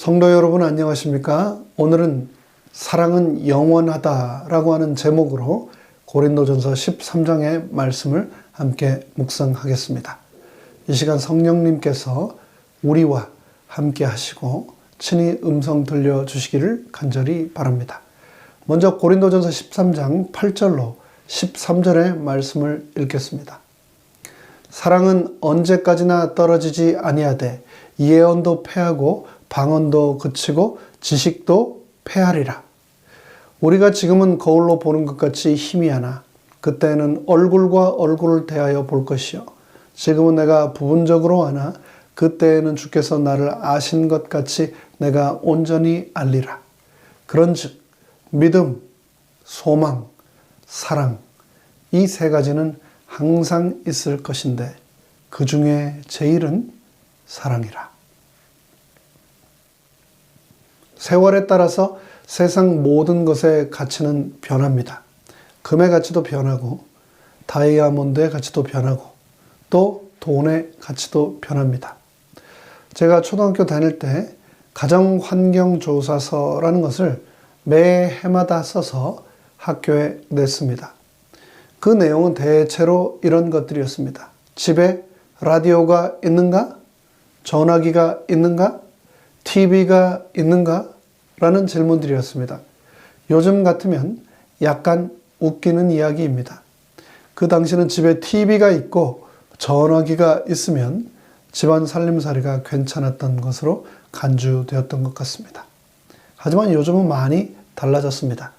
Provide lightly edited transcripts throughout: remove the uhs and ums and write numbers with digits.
성도 여러분 안녕하십니까? 오늘은 사랑은 영원하다 라고 하는 제목으로 고린도전서 13장의 말씀을 함께 묵상하겠습니다. 이 시간 성령님께서 우리와 함께 하시고 친히 음성 들려주시기를 간절히 바랍니다. 먼저 고린도전서 13장 8절로 13절의 말씀을 읽겠습니다. 사랑은 언제까지나 떨어지지 아니하되 예언도 패하고 방언도 그치고 지식도 패하리라. 우리가 지금은 거울로 보는 것 같이 희미하나 그때는 얼굴과 얼굴을 대하여 볼 것이요. 지금은 내가 부분적으로 아나 그때에는 주께서 나를 아신 것 같이 내가 온전히 알리라. 그런즉 믿음, 소망, 사랑 이 세 가지는 항상 있을 것인데 그 중에 제일은 사랑이라. 세월에 따라서 세상 모든 것의 가치는 변합니다. 금의 가치도 변하고 다이아몬드의 가치도 변하고 또 돈의 가치도 변합니다. 제가 초등학교 다닐 때 가정환경조사서라는 것을 매 해마다 써서 학교에 냈습니다. 그 내용은 대체로 이런 것들이었습니다. 집에 라디오가 있는가? 전화기가 있는가? TV가 있는가? 라는 질문들이었습니다. 요즘 같으면 약간 웃기는 이야기입니다. 그 당시는 집에 TV가 있고 전화기가 있으면 집안 살림살이가 괜찮았던 것으로 간주되었던 것 같습니다. 하지만 요즘은 많이 달라졌습니다.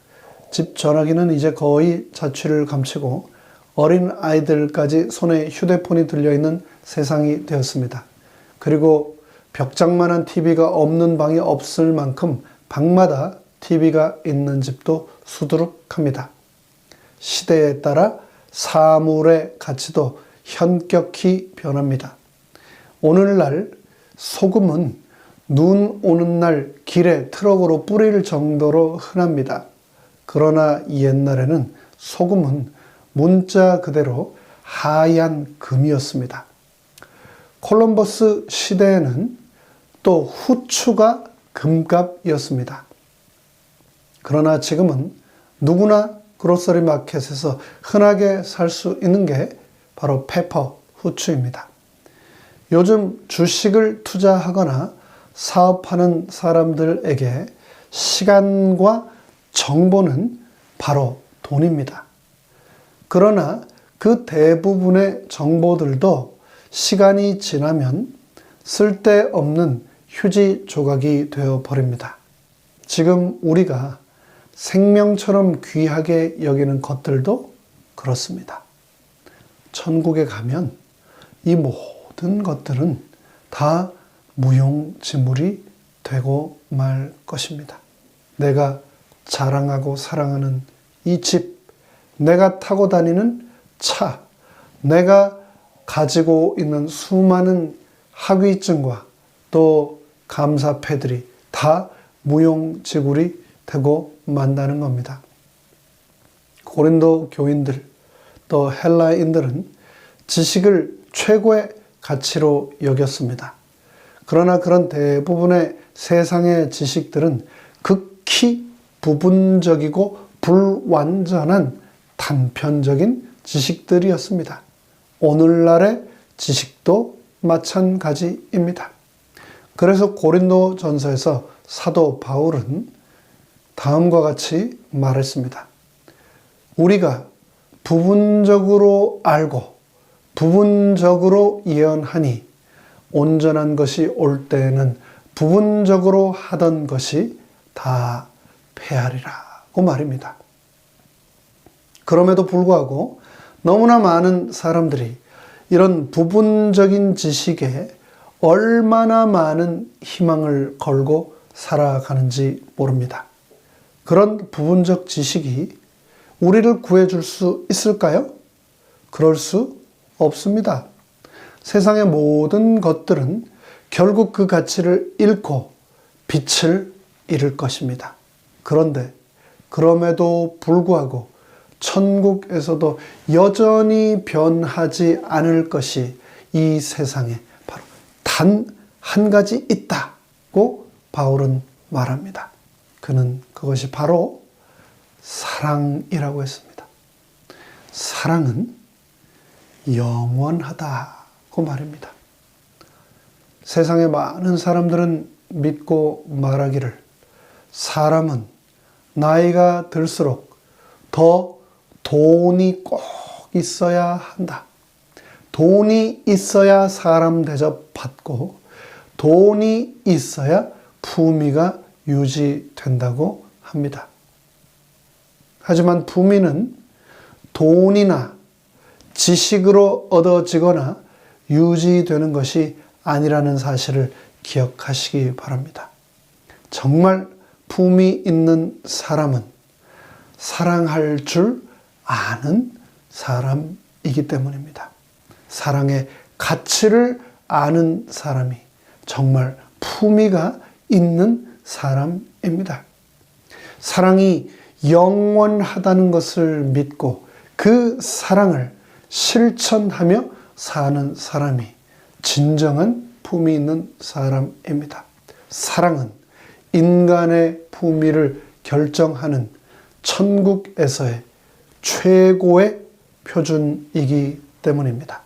집 전화기는 이제 거의 자취를 감추고 어린 아이들까지 손에 휴대폰이 들려있는 세상이 되었습니다. 그리고 벽장만한 TV가 없는 방이 없을 만큼 방마다 TV가 있는 집도 수두룩합니다. 시대에 따라 사물의 가치도 현격히 변합니다. 오늘날 소금은 눈 오는 날 길에 트럭으로 뿌릴 정도로 흔합니다. 그러나 옛날에는 소금은 문자 그대로 하얀 금이었습니다. 콜럼버스 시대에는 또 후추가 금값이었습니다. 그러나 지금은 누구나 그로서리 마켓에서 흔하게 살 수 있는 게 바로 페퍼, 후추입니다. 요즘 주식을 투자하거나 사업하는 사람들에게 시간과 정보는 바로 돈입니다. 그러나 그 대부분의 정보들도 시간이 지나면 쓸데없는 휴지 조각이 되어버립니다. 지금 우리가 생명처럼 귀하게 여기는 것들도 그렇습니다. 천국에 가면 이 모든 것들은 다 무용지물이 되고 말 것입니다. 내가 자랑하고 사랑하는 이 집, 내가 타고 다니는 차, 내가 가지고 있는 수많은 학위증과 또 감사패들이 다 무용지물이 되고 만다는 겁니다. 고린도 교인들 또 헬라인들은 지식을 최고의 가치로 여겼습니다. 그러나 그런 대부분의 세상의 지식들은 극히 부분적이고 불완전한 단편적인 지식들이었습니다. 오늘날의 지식도 마찬가지입니다. 그래서 고린도 전서에서 사도 바울은 다음과 같이 말했습니다. 우리가 부분적으로 알고 부분적으로 예언하니 온전한 것이 올 때에는 부분적으로 하던 것이 다 패하리라고 말입니다. 그럼에도 불구하고 너무나 많은 사람들이 이런 부분적인 지식에 얼마나 많은 희망을 걸고 살아가는지 모릅니다. 그런 부분적 지식이 우리를 구해줄 수 있을까요? 그럴 수 없습니다. 세상의 모든 것들은 결국 그 가치를 잃고 빛을 잃을 것입니다. 그런데 그럼에도 불구하고 천국에서도 여전히 변하지 않을 것이 이 세상에 바로 단 한 가지 있다고 바울은 말합니다. 그는 그것이 바로 사랑이라고 했습니다. 사랑은 영원하다고 말입니다. 세상의 많은 사람들은 믿고 말하기를 사람은 나이가 들수록 더 돈이 꼭 있어야 한다. 돈이 있어야 사람 대접받고 돈이 있어야 품위가 유지된다고 합니다. 하지만 품위는 돈이나 지식으로 얻어지거나 유지되는 것이 아니라는 사실을 기억하시기 바랍니다. 정말 품위 있는 사람은 사랑할 줄 아는 사람이기 때문입니다. 사랑의 가치를 아는 사람이 정말 품위가 있는 사람입니다. 사랑이 영원하다는 것을 믿고 그 사랑을 실천하며 사는 사람이 진정한 품위 있는 사람입니다. 사랑은 인간의 품위를 결정하는 천국에서의 최고의 표준이기 때문입니다.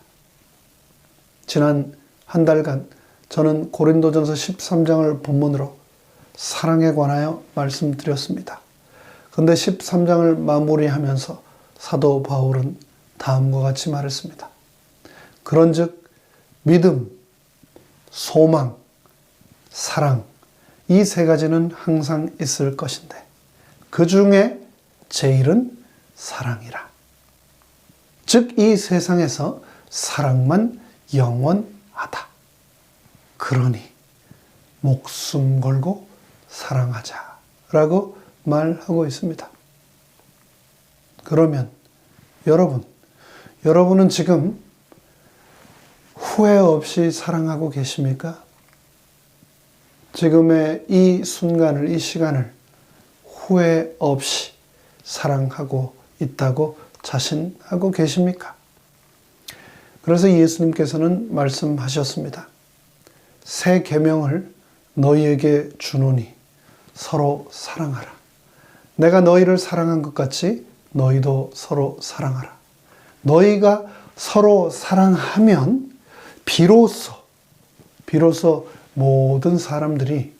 지난 한 달간 저는 고린도전서 13장을 본문으로 사랑에 관하여 말씀드렸습니다. 그런데 13장을 마무리하면서 사도 바울은 다음과 같이 말했습니다. 그런즉 믿음, 소망, 사랑 이 세 가지는 항상 있을 것인데 그 중에 제일은 사랑이라. 즉 이 세상에서 사랑만 영원하다. 그러니 목숨 걸고 사랑하자라고 말하고 있습니다. 그러면 여러분은 지금 후회 없이 사랑하고 계십니까? 지금의 이 순간을, 이 시간을 후회 없이 사랑하고 있다고 자신하고 계십니까? 그래서 예수님께서는 말씀하셨습니다. 새 계명을 너희에게 주노니 서로 사랑하라. 내가 너희를 사랑한 것 같이 너희도 서로 사랑하라. 너희가 서로 사랑하면 비로소 모든 사람들이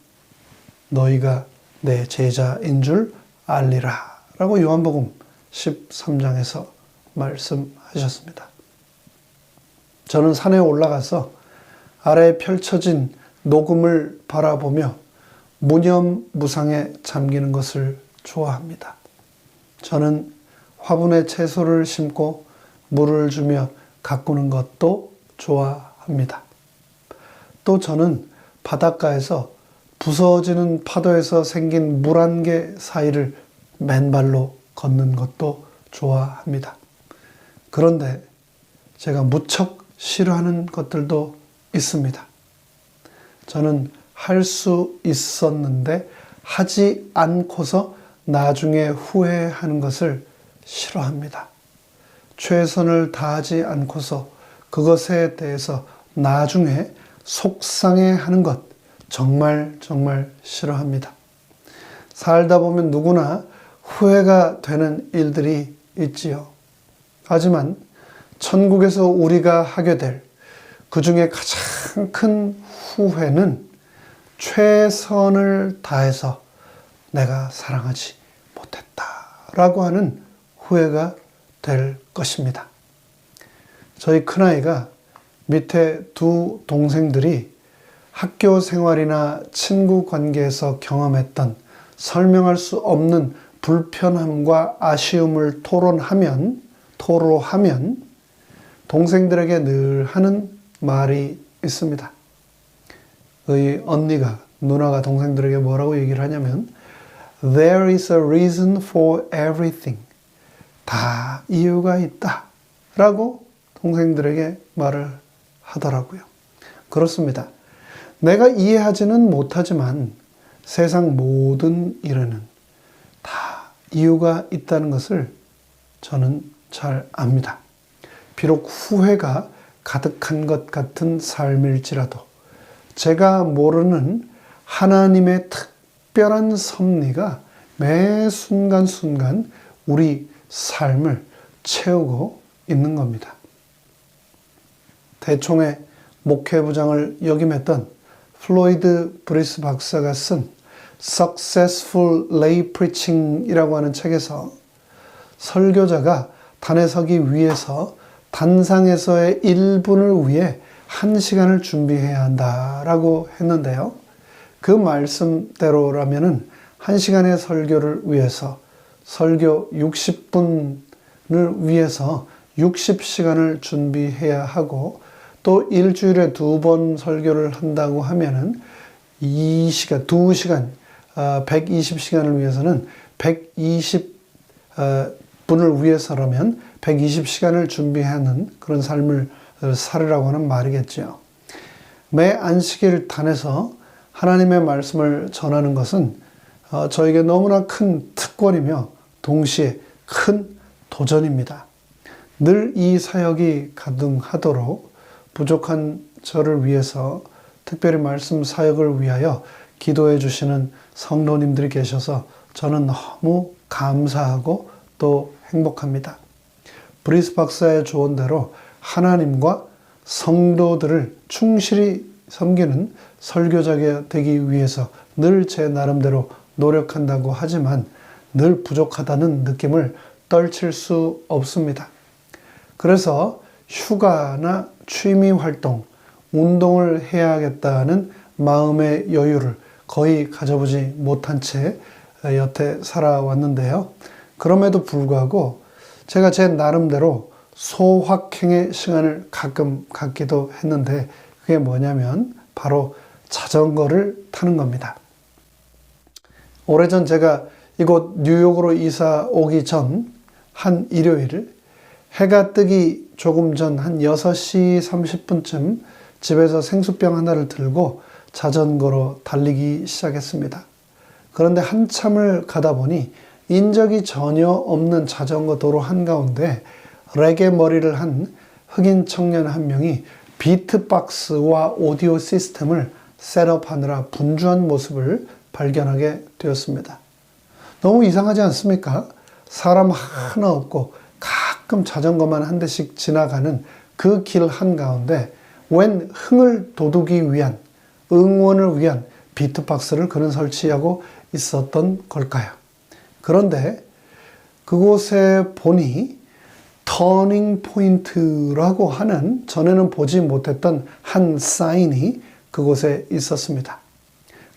너희가 내 제자인 줄 알리라 라고 요한복음 13장에서 말씀하셨습니다. 저는 산에 올라가서 아래에 펼쳐진 녹음을 바라보며 무념무상에 잠기는 것을 좋아합니다. 저는 화분에 채소를 심고 물을 주며 가꾸는 것도 좋아합니다. 또 저는 바닷가에서 부서지는 파도에서 생긴 물 한 개 사이를 맨발로 걷는 것도 좋아합니다. 그런데 제가 무척 싫어하는 것들도 있습니다. 저는 할 수 있었는데 하지 않고서 나중에 후회하는 것을 싫어합니다. 최선을 다하지 않고서 그것에 대해서 나중에 속상해하는 것 정말 싫어합니다. 살다 보면 누구나 후회가 되는 일들이 있지요. 하지만 천국에서 우리가 하게 될 그 중에 가장 큰 후회는 최선을 다해서 내가 사랑하지 못했다라고 하는 후회가 될 것입니다. 저희 큰아이가 밑에 두 동생들이 학교 생활이나 친구 관계에서 경험했던 설명할 수 없는 불편함과 아쉬움을 토로하면 동생들에게 늘 하는 말이 있습니다. 누나가 동생들에게 뭐라고 얘기를 하냐면 There is a reason for everything. 다 이유가 있다 라고 동생들에게 말을 하더라고요. 그렇습니다. 내가 이해하지는 못하지만 세상 모든 일에는 다 이유가 있다는 것을 저는 잘 압니다. 비록 후회가 가득한 것 같은 삶일지라도 제가 모르는 하나님의 특별한 섭리가 매 순간순간 우리 삶을 채우고 있는 겁니다. 대총의 목회부장을 역임했던 플로이드 브리스 박사가 쓴 Successful Lay Preaching이라고 하는 책에서 설교자가 단에 서기 위해서 단상에서의 1분을 위해 1시간을 준비해야 한다라고 했는데요. 그 말씀대로라면은 1시간의 설교를 위해서 설교 60분을 위해서 60시간을 준비해야 하고 또 일주일에 2번 설교를 한다고 하면은 2시간, 120시간을 위해서는 120분을 위해서라면 120시간을 준비하는 그런 삶을 살으라고 하는 말이겠죠. 매 안식일 단에서 하나님의 말씀을 전하는 것은 저에게 너무나 큰 특권이며 동시에 큰 도전입니다. 늘 이 사역이 가능하도록 부족한 저를 위해서 특별히 말씀 사역을 위하여 기도해 주시는 성도님들이 계셔서 저는 너무 감사하고 또 행복합니다. 브리스 박사의 조언대로 하나님과 성도들을 충실히 섬기는 설교자가 되기 위해서 늘 제 나름대로 노력한다고 하지만 늘 부족하다는 느낌을 떨칠 수 없습니다. 그래서 휴가나 취미 활동, 운동을 해야겠다는 마음의 여유를 거의 가져보지 못한 채 여태 살아왔는데요. 그럼에도 불구하고 제가 제 나름대로 소확행의 시간을 가끔 갖기도 했는데 그게 뭐냐면 바로 자전거를 타는 겁니다. 오래전 제가 이곳 뉴욕으로 이사 오기 전 한 일요일 해가 뜨기 조금 전 한 6시 30분쯤 집에서 생수병 하나를 들고 자전거로 달리기 시작했습니다. 그런데 한참을 가다 보니 인적이 전혀 없는 자전거 도로 한가운데 레게 머리를 한 흑인 청년 한 명이 비트박스와 오디오 시스템을 셋업하느라 분주한 모습을 발견하게 되었습니다. 너무 이상하지 않습니까? 사람 하나 없고 가끔 자전거만 한 대씩 지나가는 그 길 한가운데 웬 흥을 돋우기 위한, 응원을 위한 비트박스를 그는 설치하고 있었던 걸까요? 그런데 그곳에 보니 터닝 포인트라고 하는 전에는 보지 못했던 한 사인이 그곳에 있었습니다.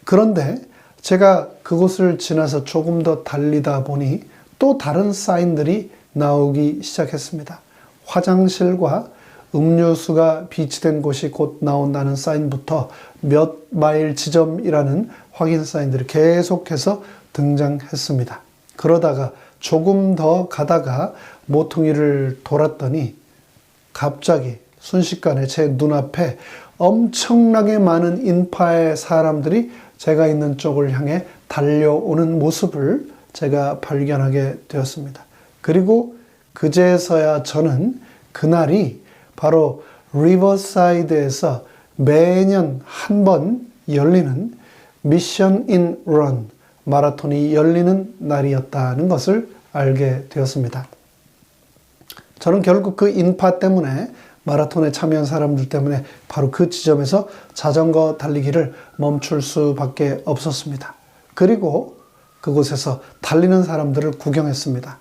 그런데 제가 그곳을 지나서 조금 더 달리다 보니 또 다른 사인들이 나오기 시작했습니다. 화장실과 음료수가 비치된 곳이 곧 나온다는 사인부터 몇 마일 지점이라는 확인 사인들이 계속해서 등장했습니다. 그러다가 조금 더 가다가 모퉁이를 돌았더니 갑자기 순식간에 제 눈앞에 엄청나게 많은 인파의 사람들이 제가 있는 쪽을 향해 달려오는 모습을 제가 발견하게 되었습니다. 그리고 그제서야 저는 그날이 바로 리버사이드에서 매년 한 번 열리는 미션 인 런 마라톤이 열리는 날이었다는 것을 알게 되었습니다. 저는 결국 그 인파 때문에 마라톤에 참여한 사람들 때문에 바로 그 지점에서 자전거 달리기를 멈출 수밖에 없었습니다. 그리고 그곳에서 달리는 사람들을 구경했습니다.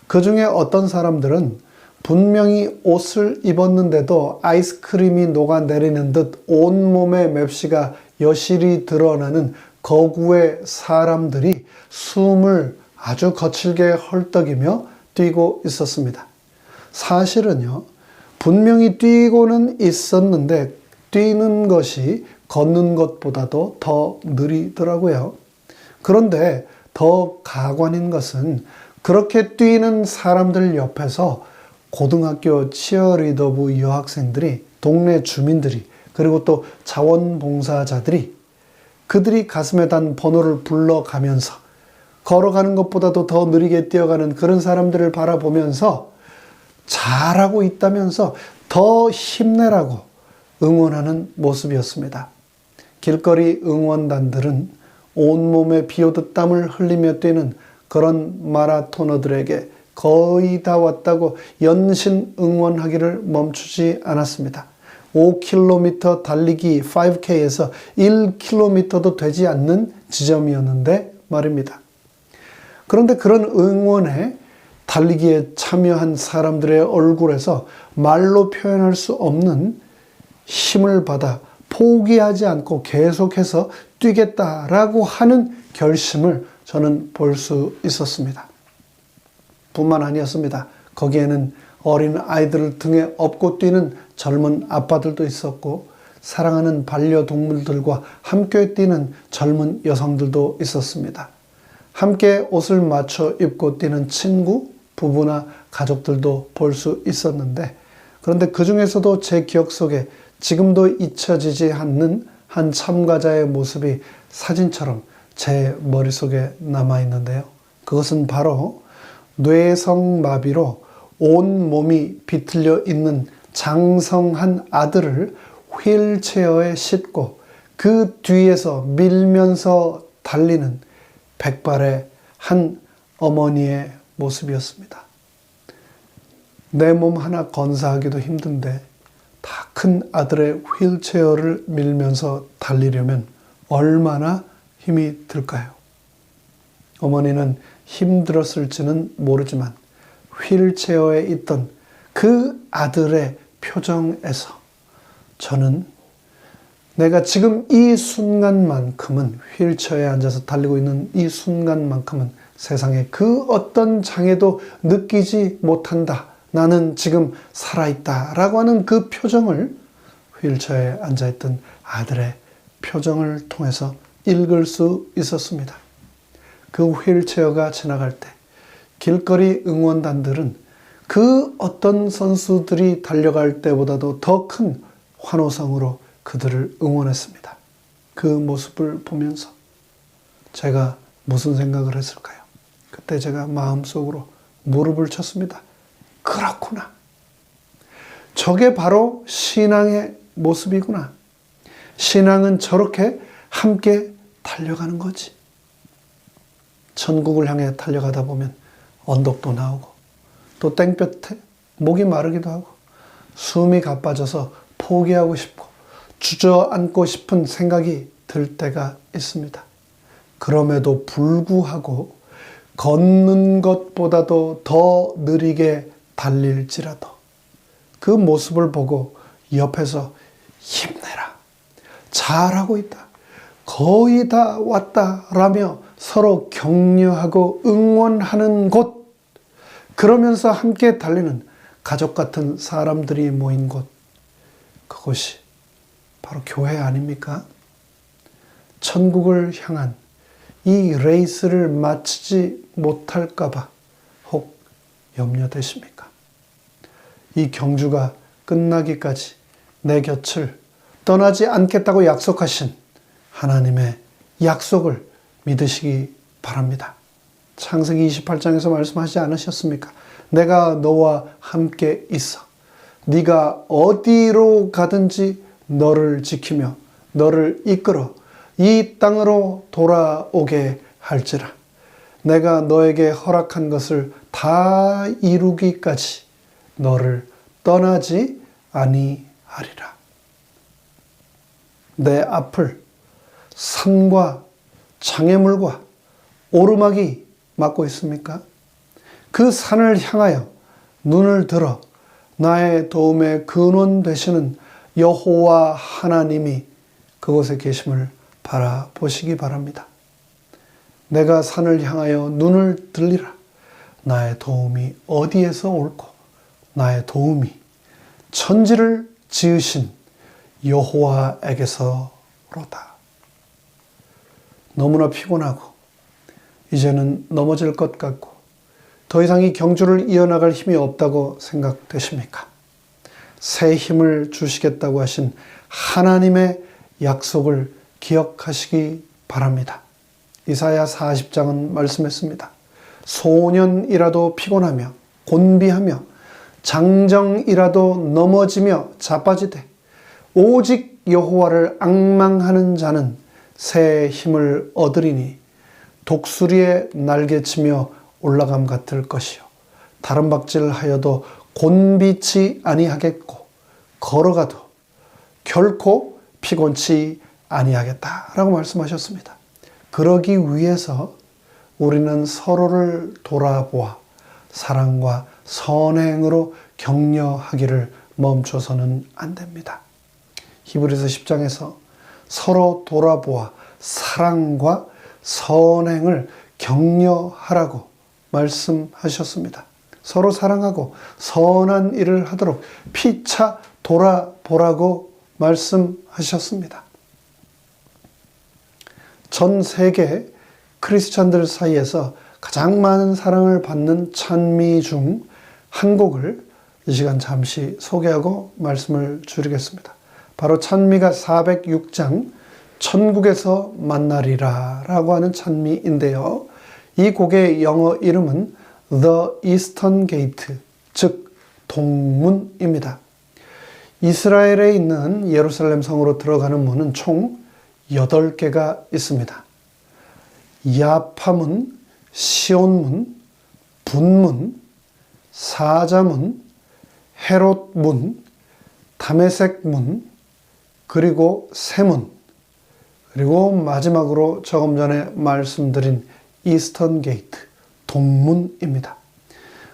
그 중에 어떤 사람들은 분명히 옷을 입었는데도 아이스크림이 녹아내리는 듯 온몸에 맵시가 여실히 드러나는 거구의 사람들이 숨을 아주 거칠게 헐떡이며 뛰고 있었습니다. 사실은요, 분명히 뛰고는 있었는데 뛰는 것이 걷는 것보다도 더 느리더라고요. 그런데 더 가관인 것은 그렇게 뛰는 사람들 옆에서 고등학교 치어리더부 여학생들이, 동네 주민들이, 그리고 또 자원봉사자들이 그들이 가슴에 단 번호를 불러가면서 걸어가는 것보다도 더 느리게 뛰어가는 그런 사람들을 바라보면서 잘하고 있다면서 더 힘내라고 응원하는 모습이었습니다. 길거리 응원단들은 온몸에 비오듯 땀을 흘리며 뛰는 그런 마라토너들에게 거의 다 왔다고 연신 응원하기를 멈추지 않았습니다. 5km 달리기 5K에서 1km도 되지 않는 지점이었는데 말입니다. 그런데 그런 응원에 달리기에 참여한 사람들의 얼굴에서 말로 표현할 수 없는 힘을 받아 포기하지 않고 계속해서 뛰겠다라고 하는 결심을 저는 볼 수 있었습니다. 뿐만 아니었습니다. 거기에는 어린 아이들을 등에 업고 뛰는 젊은 아빠들도 있었고, 사랑하는 반려동물들과 함께 뛰는 젊은 여성들도 있었습니다. 함께 옷을 맞춰 입고 뛰는 친구, 부부나 가족들도 볼 수 있었는데, 그런데 그 중에서도 제 기억 속에 지금도 잊혀지지 않는 한 참가자의 모습이 사진처럼 제 머릿속에 남아있는데요. 그것은 바로 뇌성마비로 온몸이 비틀려 있는 장성한 아들을 휠체어에 싣고 그 뒤에서 밀면서 달리는 백발의 한 어머니의 모습이었습니다. 내 몸 하나 건사하기도 힘든데 다 큰 아들의 휠체어를 밀면서 달리려면 얼마나 힘이 들까요? 어머니는 힘들었을지는 모르지만 휠체어에 있던 그 아들의 표정에서 저는 내가 지금 이 순간만큼은, 휠체어에 앉아서 달리고 있는 이 순간만큼은 세상에 그 어떤 장애도 느끼지 못한다, 나는 지금 살아있다 라고 하는 그 표정을 휠체어에 앉아있던 아들의 표정을 통해서 읽을 수 있었습니다. 그 휠체어가 지나갈 때 길거리 응원단들은 그 어떤 선수들이 달려갈 때보다도 더 큰 환호성으로 그들을 응원했습니다. 그 모습을 보면서 제가 무슨 생각을 했을까요? 그때 제가 마음속으로 무릎을 쳤습니다. 그렇구나. 저게 바로 신앙의 모습이구나. 신앙은 저렇게 함께 달려가는 거지. 천국을 향해 달려가다 보면 언덕도 나오고 또 땡볕에 목이 마르기도 하고 숨이 가빠져서 포기하고 싶고 주저앉고 싶은 생각이 들 때가 있습니다. 그럼에도 불구하고 걷는 것보다도 더 느리게 달릴지라도 그 모습을 보고 옆에서 힘내라, 잘하고 있다, 거의 다 왔다 라며 서로 격려하고 응원하는 곳, 그러면서 함께 달리는 가족 같은 사람들이 모인 곳, 그것이 바로 교회 아닙니까? 천국을 향한 이 레이스를 마치지 못할까봐 혹 염려되십니까? 이 경주가 끝나기까지 내 곁을 떠나지 않겠다고 약속하신 하나님의 약속을 믿으시기 바랍니다. 창세기 28장에서 말씀하지 않으셨습니까? 내가 너와 함께 있어. 네가 어디로 가든지 너를 지키며 너를 이끌어 이 땅으로 돌아오게 할지라. 내가 너에게 허락한 것을 다 이루기까지 너를 떠나지 아니하리라. 내 앞을 산과 장애물과 오르막이 막고 있습니까? 그 산을 향하여 눈을 들어 나의 도움의 근원 되시는 여호와 하나님이 그곳에 계심을 바라보시기 바랍니다. 내가 산을 향하여 눈을 들리라. 나의 도움이 어디에서 올고 나의 도움이 천지를 지으신 여호와에게서로다. 너무나 피곤하고 이제는 넘어질 것 같고 더 이상 이 경주를 이어나갈 힘이 없다고 생각되십니까? 새 힘을 주시겠다고 하신 하나님의 약속을 기억하시기 바랍니다. 이사야 40장은 말씀했습니다. 소년이라도 피곤하며 곤비하며 장정이라도 넘어지며 자빠지되 오직 여호와를 앙망하는 자는 새 힘을 얻으리니 독수리의 날개치며 올라감 같을 것이요 다른 박질하여도 곤비치 아니하겠고 걸어가도 결코 피곤치 아니하겠다라고 말씀하셨습니다. 그러기 위해서 우리는 서로를 돌아보아 사랑과 선행으로 격려하기를 멈춰서는 안 됩니다. 히브리서 10장에서 서로 돌아보아 사랑과 선행을 격려하라고 말씀하셨습니다. 서로 사랑하고 선한 일을 하도록 피차 돌아보라고 말씀하셨습니다. 전 세계 크리스찬들 사이에서 가장 많은 사랑을 받는 찬미 중 한 곡을 이 시간 잠시 소개하고 말씀을 줄이겠습니다. 바로 찬미가 406장 천국에서 만나리라 라고 하는 찬미인데요. 이 곡의 영어 이름은 The Eastern Gate, 즉 동문입니다. 이스라엘에 있는 예루살렘 성으로 들어가는 문은 총 8개가 있습니다. 야파문, 시온문, 분문, 사자문, 헤롯문, 다메섹문, 그리고 세문, 그리고 마지막으로 조금 전에 말씀드린 이스턴 게이트, 동문입니다.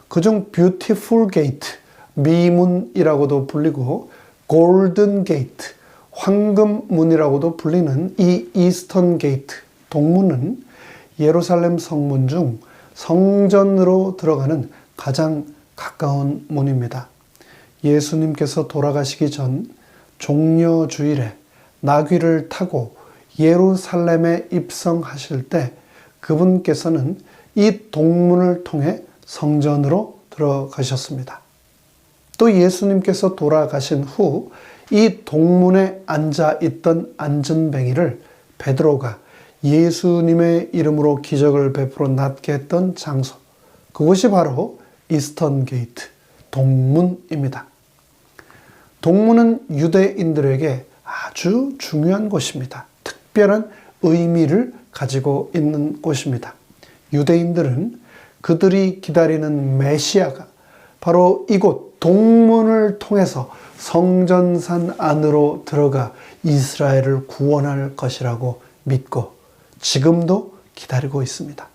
그중 뷰티풀 게이트, 미문이라고도 불리고 골든 게이트, 황금문이라고도 불리는 이 이스턴 게이트, 동문은 예루살렘 성문 중 성전으로 들어가는 가장 가까운 문입니다. 예수님께서 돌아가시기 전 종려주일에 나귀를 타고 예루살렘에 입성하실 때 그분께서는 이 동문을 통해 성전으로 들어가셨습니다. 또 예수님께서 돌아가신 후 이 동문에 앉아 있던 안전뱅이를 베드로가 예수님의 이름으로 기적을 베풀어 낫게 했던 장소, 그곳이 바로 이스턴 게이트, 동문입니다. 동문은 유대인들에게 아주 중요한 곳입니다. 특별한 의미를 가지고 있는 곳입니다. 유대인들은 그들이 기다리는 메시아가 바로 이곳 동문을 통해서 성전산 안으로 들어가 이스라엘을 구원할 것이라고 믿고 지금도 기다리고 있습니다.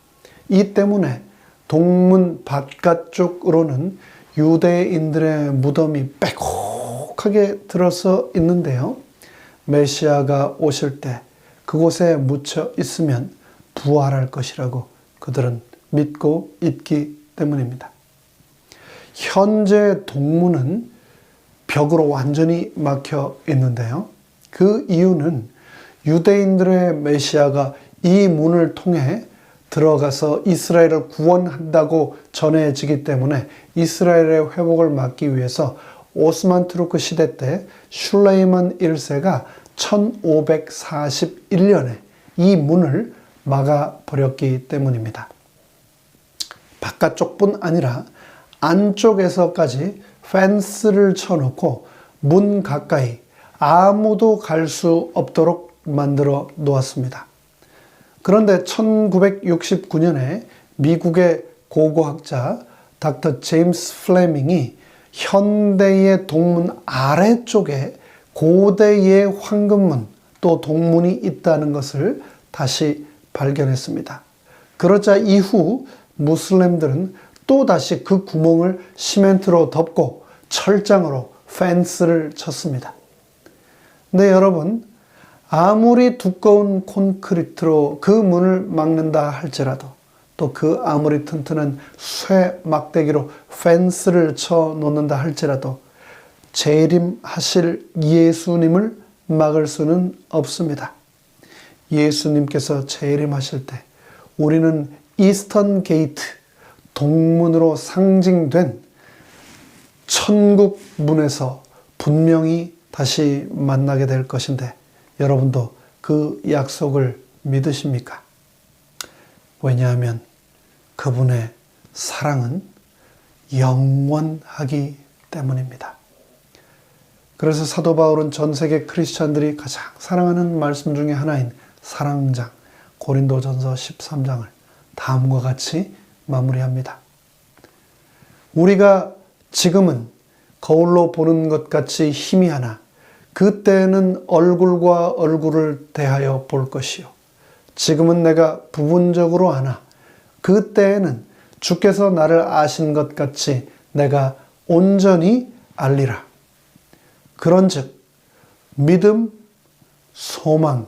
이 때문에 동문 바깥쪽으로는 유대인들의 무덤이 빼곡하게 들어서 있는데요. 메시아가 오실 때 그곳에 묻혀 있으면 부활할 것이라고 그들은 믿고 있기 때문입니다. 현재 동문은 벽으로 완전히 막혀 있는데요. 그 이유는 유대인들의 메시아가 이 문을 통해 들어가서 이스라엘을 구원한다고 전해지기 때문에 이스라엘의 회복을 막기 위해서 오스만 투르크 시대 때 슐레이만 1세가 1541년에 이 문을 막아버렸기 때문입니다. 바깥쪽뿐 아니라 안쪽에서까지 펜스를 쳐놓고 문 가까이 아무도 갈 수 없도록 만들어 놓았습니다. 그런데 1969년에 미국의 고고학자 닥터 제임스 플레밍이 현대의 동문 아래쪽에 고대의 황금문 또 동문이 있다는 것을 다시 발견했습니다. 그러자 이후 무슬림들은 또다시 그 구멍을 시멘트로 덮고 철장으로 펜스를 쳤습니다. 근데 여러분, 아무리 두꺼운 콘크리트로 그 문을 막는다 할지라도 또 그 아무리 튼튼한 쇠 막대기로 펜스를 쳐 놓는다 할지라도 재림하실 예수님을 막을 수는 없습니다. 예수님께서 재림하실 때 우리는 이스턴 게이트, 동문으로 상징된 천국 문에서 분명히 다시 만나게 될 것인데 여러분도 그 약속을 믿으십니까? 왜냐하면 그분의 사랑은 영원하기 때문입니다. 그래서 사도 바울은 전 세계 크리스찬들이 가장 사랑하는 말씀 중에 하나인 사랑장 고린도전서 13장을 다음과 같이 마무리합니다. 우리가 지금은 거울로 보는 것 같이 희미하나 그때는 얼굴과 얼굴을 대하여 볼 것이요. 지금은 내가 부분적으로 아나 그때에는 주께서 나를 아신 것 같이 내가 온전히 알리라. 그런즉 믿음, 소망,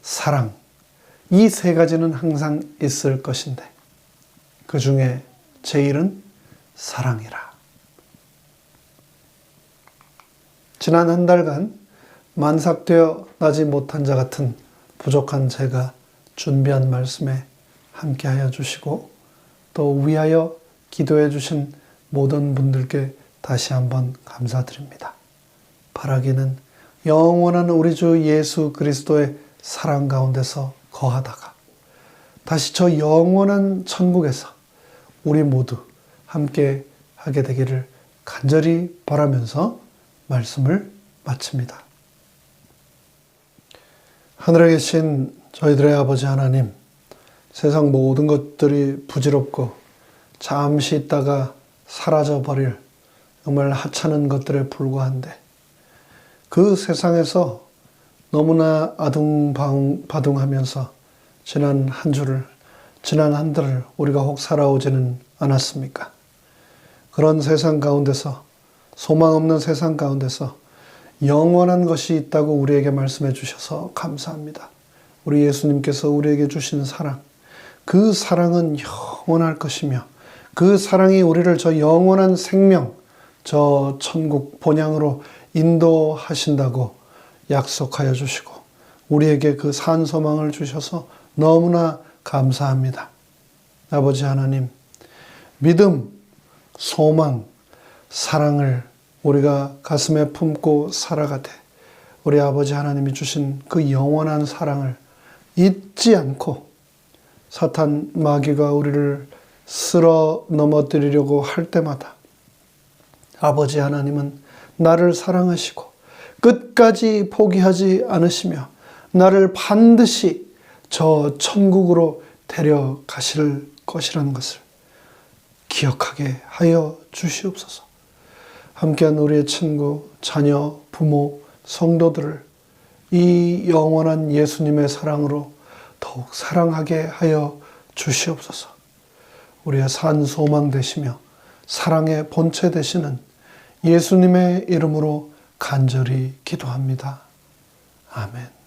사랑 이 세 가지는 항상 있을 것인데 그 중에 제일은 사랑이라. 지난 한 달간 만삭되어 나지 못한 자 같은 부족한 제가 준비한 말씀에 함께하여 주시고 또 위하여 기도해 주신 모든 분들께 다시 한번 감사드립니다. 바라기는 영원한 우리 주 예수 그리스도의 사랑 가운데서 거하다가 다시 저 영원한 천국에서 우리 모두 함께 하게 되기를 간절히 바라면서 말씀을 마칩니다. 하늘에 계신 저희들의 아버지 하나님, 세상 모든 것들이 부질없고 잠시 있다가 사라져버릴 정말 하찮은 것들에 불과한데 그 세상에서 너무나 아둥바둥하면서 지난 한 달을 우리가 혹 살아오지는 않았습니까? 그런 세상 가운데서 소망 없는 세상 가운데서 영원한 것이 있다고 우리에게 말씀해 주셔서 감사합니다. 우리 예수님께서 우리에게 주신 사랑, 그 사랑은 영원할 것이며 그 사랑이 우리를 저 영원한 생명, 저 천국 본향으로 인도하신다고 약속하여 주시고 우리에게 그 산 소망을 주셔서 너무나 감사합니다. 아버지 하나님, 믿음, 소망, 사랑을 우리가 가슴에 품고 살아가되 우리 아버지 하나님이 주신 그 영원한 사랑을 잊지 않고 사탄 마귀가 우리를 쓸어 넘어뜨리려고 할 때마다 아버지 하나님은 나를 사랑하시고 끝까지 포기하지 않으시며 나를 반드시 저 천국으로 데려가실 것이라는 것을 기억하게 하여 주시옵소서. 함께한 우리의 친구, 자녀, 부모, 성도들을 이 영원한 예수님의 사랑으로 더욱 사랑하게 하여 주시옵소서. 우리의 산 소망 되시며 사랑의 본체 되시는 예수님의 이름으로 간절히 기도합니다. 아멘.